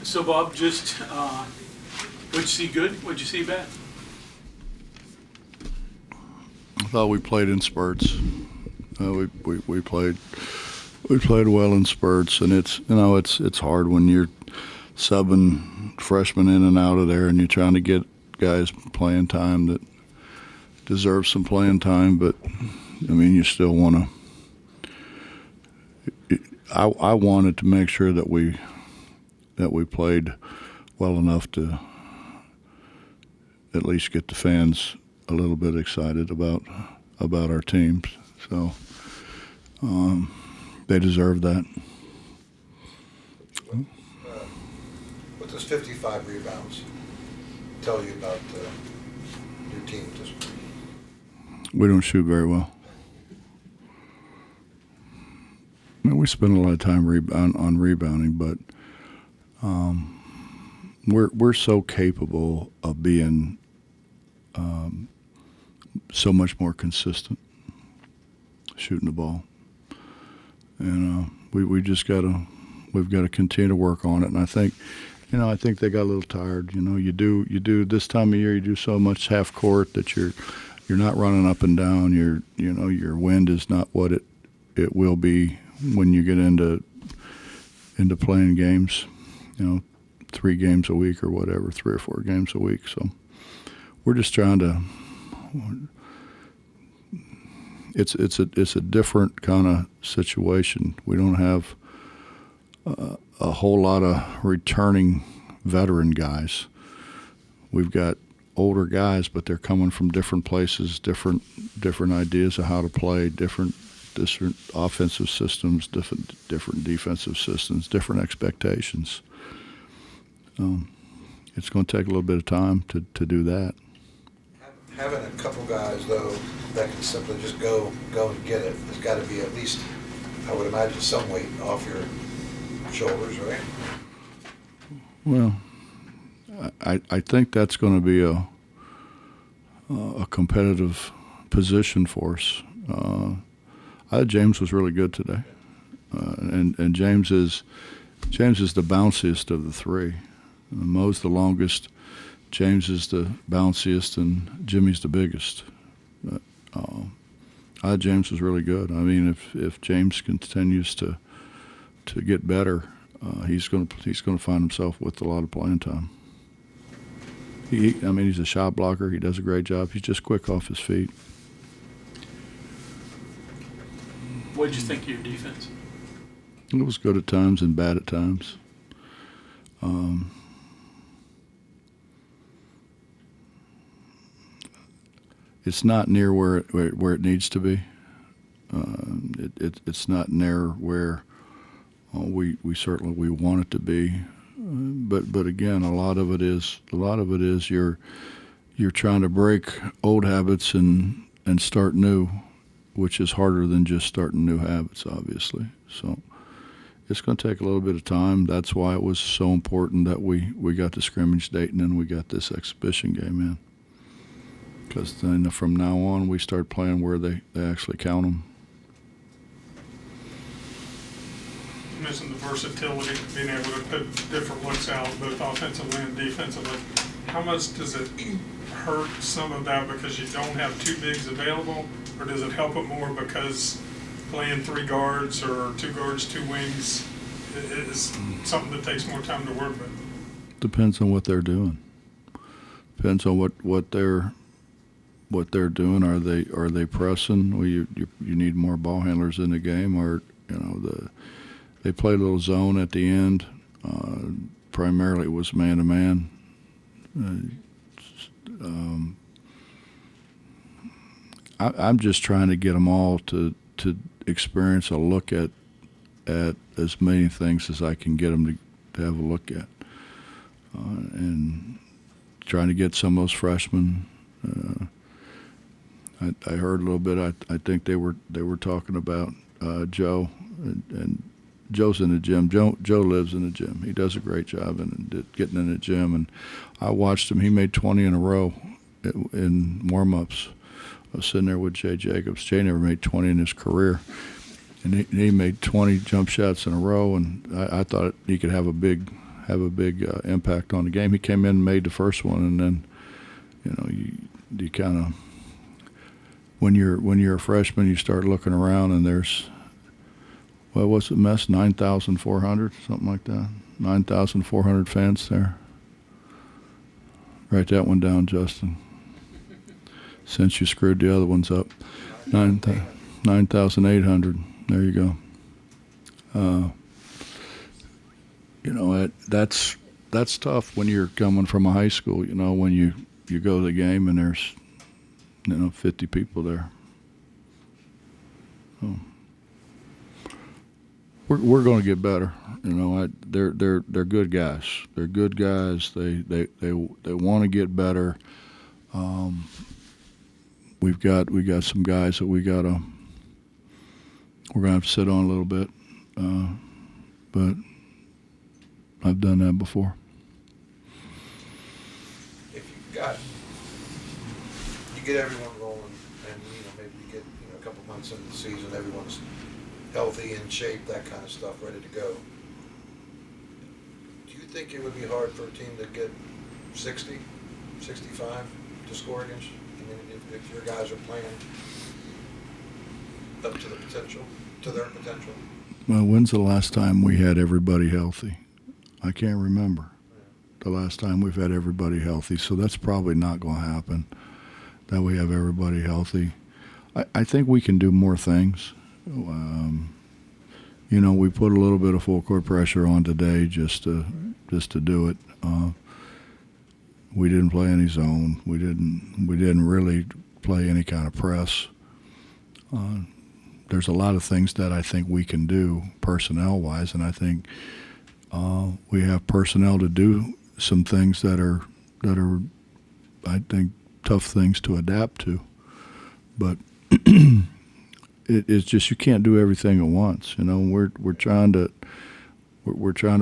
So Bob, just what'd you see good? What'd you see bad? I thought we played in spurts. We played well in spurts, and it's hard when you're subbing freshmen in and out of there, and you're trying to get guys playing time that deserve some playing time. But I mean, you still want to. I wanted to make sure that we played well enough to at least get the fans a little bit excited about our teams. So they deserve that. What does 55 rebounds tell you about your team at this point? We don't shoot very well. I mean, we spend a lot of time on rebounding, but we're so capable of being so much more consistent shooting the ball, and we've got to continue to work on it. And I think they got a little tired. You do this time of year, you do so much half court that you're not running up and down. Your wind is not what it will be when you get into playing games. 3 games a week or whatever, 3 or 4 games a week. So we're just trying to. It's a different kind of situation. We don't have a whole lot of returning veteran guys. We've got older guys, but they're coming from different places, different ideas of how to play, different offensive systems, different defensive systems, different expectations. It's going to take a little bit of time to do that. Having a couple guys, though, that can simply just go and get it, there's got to be at least, I would imagine, some weight off your shoulders, right? Well, I think that's going to be a competitive position for us. I thought James was really good today, and James is the bounciest of the 3. Mo's the longest, James is the bounciest, and Jimmy's the biggest. I thought James was really good. I mean, if James continues to get better, he's going to find himself with a lot of playing time. He's a shot blocker. He does a great job. He's just quick off his feet. What did you think of your defense? It was good at times and bad at times. It's not near where it needs to be. It's not near where we certainly want it to be. But again, a lot of it is you're trying to break old habits and start new, which is harder than just starting new habits, obviously. So it's going to take a little bit of time. That's why it was so important that we got the scrimmage date and then we got this exhibition game in. Because then from now on, we start playing where they actually count them. You mentioned the versatility, being able to put different looks out, both offensively and defensively. How much does it hurt some of that because you don't have 2 bigs available, or does it help it more because playing 3 guards or 2 guards, 2 wings is something that takes more time to work with? Depends on what they're doing. Depends on what they're doing. Are they pressing? Well, you need more ball handlers in the game, or they play a little zone at the end. Primarily, it was man to man. I'm just trying to get them all to experience a look at as many things as I can get them to have a look at, and trying to get some of those freshmen. I heard a little bit. I think they were talking about Joe, and Joe's in the gym. Joe lives in the gym. He does a great job in getting in the gym. And I watched him. He made 20 in a row in warm-ups. I was sitting there with Jay Jacobs. Jay never made 20 in his career, and he made 20 jump shots in a row. And I thought he could have a big have a big impact on the game. He came in and made the first one, and then you kind of, when you're a freshman, you start looking around and there's, well, what's it, Mess? 9,400, something like that. 9,400 fans there. Write that one down, Justin. Since you screwed the other ones up. 9,800. There you go. That's tough when you're coming from a high school, when you go to the game and there's 50 people there. So we're going to get better. They're good guys. They're good guys. They want to get better. We've got some guys that we're gonna have to sit on a little bit, but I've done that before. If you get everyone rolling, and maybe you get a couple months into the season, everyone's healthy, in shape, that kind of stuff, ready to go. Do you think it would be hard for a team to get 60, 65 to score against you? I mean, if your guys are playing up to their potential? Well, when's the last time we had everybody healthy? I can't remember the last time we've had everybody healthy, so that's probably not going to happen, that we have everybody healthy. I think we can do more things. We put a little bit of full court pressure on today just to do it. We didn't play any zone. We didn't really play any kind of press. There's a lot of things that I think we can do personnel-wise, and I think we have personnel to do some things that are I think tough things to adapt to. But it's just you can't do everything at once. We're trying to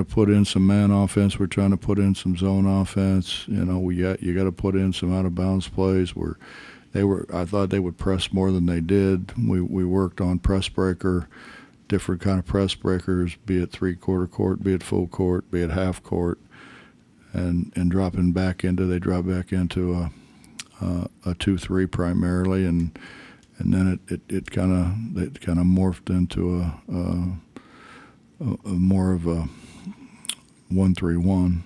put in some man offense. We're trying to put in some zone offense. You got to put in some out of bounds plays. I thought they would press more than they did. We worked on press breaker, different kind of press breakers, be it 3/4 court, be it full court, be it half court, and dropping back into they drop back into a 2-3 primarily, and then it kind of morphed into a more of a 1-3-1.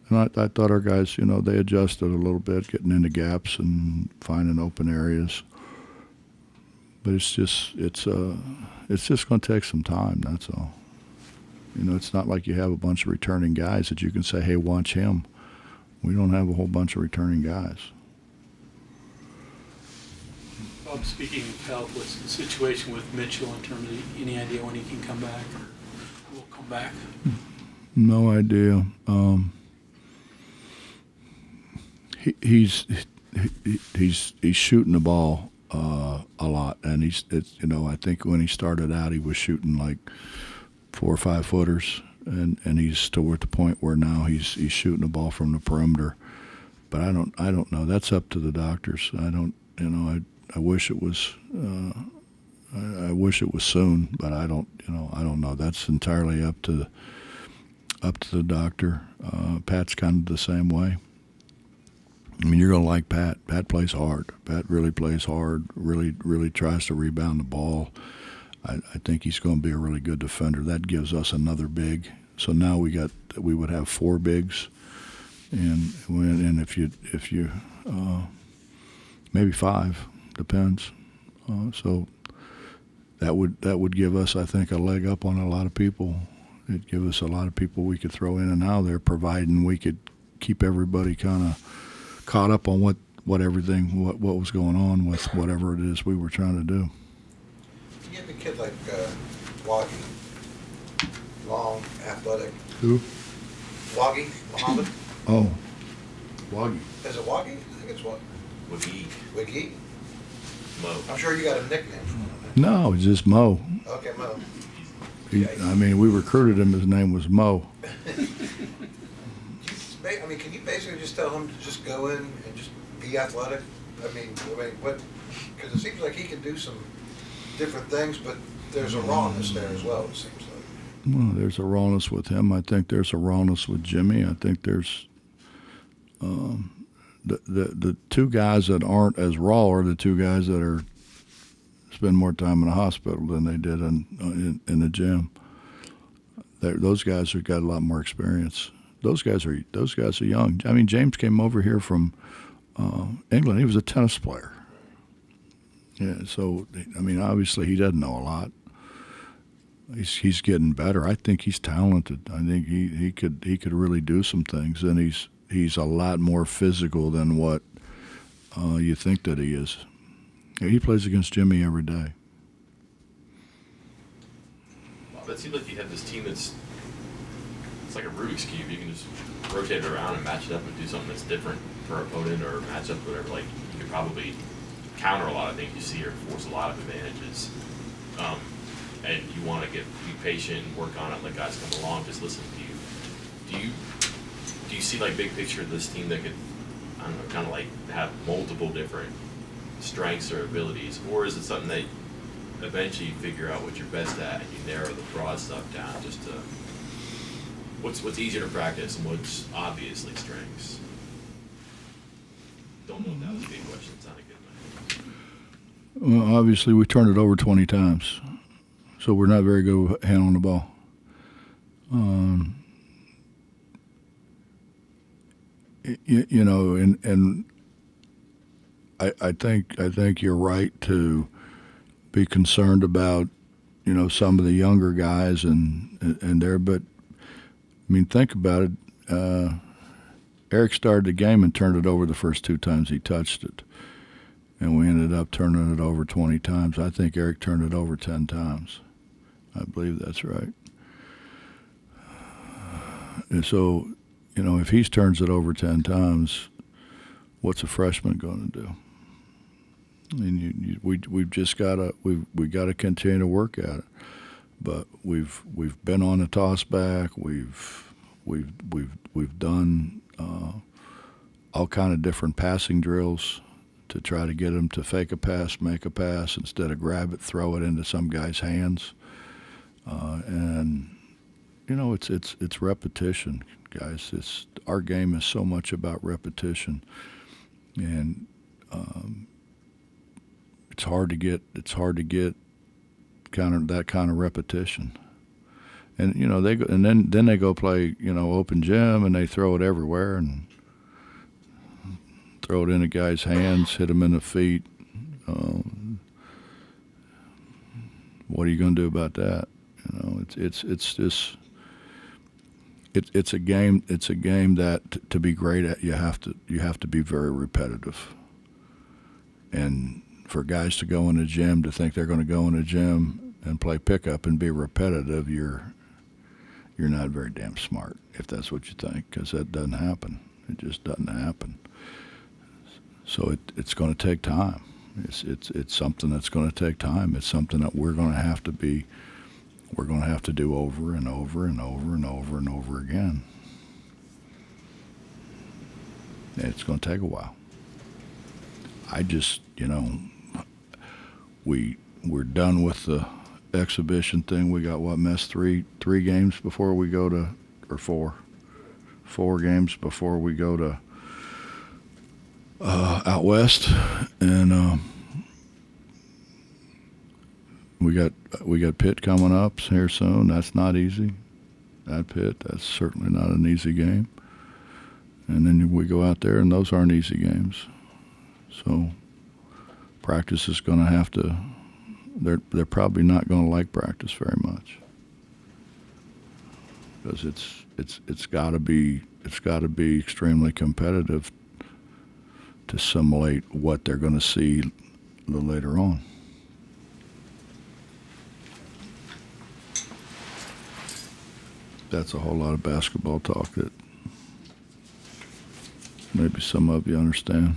And I thought our guys, they adjusted a little bit, getting into gaps and finding open areas. But it's just going to take some time. That's all. It's not like you have a bunch of returning guys that you can say, "Hey, watch him." We don't have a whole bunch of returning guys. Bob, speaking of health, what's the situation with Mitchell in terms of any idea when he can come back or will come back? No idea. He's shooting the ball a lot, and I think when he started out, he was shooting like 4 or 5 footers, and he's toward the point where now he's shooting the ball from the perimeter. But I don't know. That's up to the doctors. I wish it was. I wish it was soon, but I don't know. That's entirely up to the doctor. Pat's kind of the same way. I mean, you're going to like Pat. Pat plays hard. Pat really plays hard, really tries to rebound the ball. I think he's going to be a really good defender. That gives us another big. So now we would have 4 bigs, and if you maybe 5, depends. So that would give us, I think, a leg up on a lot of people. It'd give us a lot of people we could throw in and out there, providing we could keep everybody kind of caught up on what was going on with whatever it is we were trying to do. You have a kid like Waggy, long, athletic. Who? Waggy, Muhammad. Oh, Waggy. Is it Waggy? I think it's what? Wiggy? Mo. I'm sure you got a nickname for him. No, it's just Mo. Okay, Mo. We recruited him. His name was Mo. Can you basically just tell him to just go in and just be athletic? What? Because it seems like he can do some different things, but there's a rawness there as well, it seems like. Well, there's a rawness with him. I think there's a rawness with Jimmy. I think there's the two guys that aren't as raw are the two guys that are spend more time in the hospital than they did in the gym. Those guys have got a lot more experience. Those guys are young. I mean, James came over here from England. He was a tennis player. Yeah, so I mean, obviously he doesn't know a lot. He's getting better. I think he's talented. I think he could really do some things, and he's a lot more physical than what you think that he is. Yeah, he plays against Jimmy every day. Well, it seems like you have this team it's like a Rubik's Cube. You can just rotate it around and match it up and do something that's different for an opponent or match up whatever. Like, you could probably counter a lot of things you see or force a lot of advantages. And you want to be patient and work on it, let guys come along, just listen to you. Do you see, like, big picture of this team that could, I don't know, kind of like have multiple different strengths or abilities, or is it something that eventually you figure out what you're best at and you narrow the broad stuff down just to what's easier to practice and what's obviously strengths? Don't know if that was a big question. It sounded good in my head. Well, obviously we turned it over 20 times, so we're not very good with handling the ball. You know, and I think you're right to be concerned about, you know, some of the younger guys and there, but I mean, think about it. Eric started the game and turned it over the first 2 times he touched it, and we ended up turning it over 20 times. I think Eric turned it over 10 times. I believe that's right. And so, you know, if he turns it over 10 times, what's a freshman going to do? And we've just got to continue to work at it. But we've been on the toss back. We've done all kind of different passing drills to try to get him to fake a pass, make a pass instead of grab it, throw it into some guy's hands. And you know, it's repetition, guys. Our game is so much about repetition, and it's hard to get that kind of repetition. And you know, they go, and then they go play, you know, open gym, and they throw it everywhere and throw it in a guy's hands, hit him in the feet. What are you going to do about that? You know, it's a game. It's a game that to be great at, you have to be very repetitive. And for guys to go in the gym to think they're going to go in the gym and play pickup and be repetitive, you're not very damn smart if that's what you think, because that doesn't happen. It just doesn't happen. So it's going to take time. It's something that's going to take time. It's something that we're going to have to do over and over and over and over and over again. And it's going to take a while. I just, you know, we're done with the exhibition thing. We got Mess, three games before we go to, or four games before we go to out west, and we got Pitt coming up here soon. That's not easy. At Pitt, that's certainly not an easy game. And then we go out there, and those aren't easy games. So practice is going to have to. They're probably not going to like practice very much, because it's got to be extremely competitive to simulate what they're going to see a little later on. That's a whole lot of basketball talk that maybe some of you understand.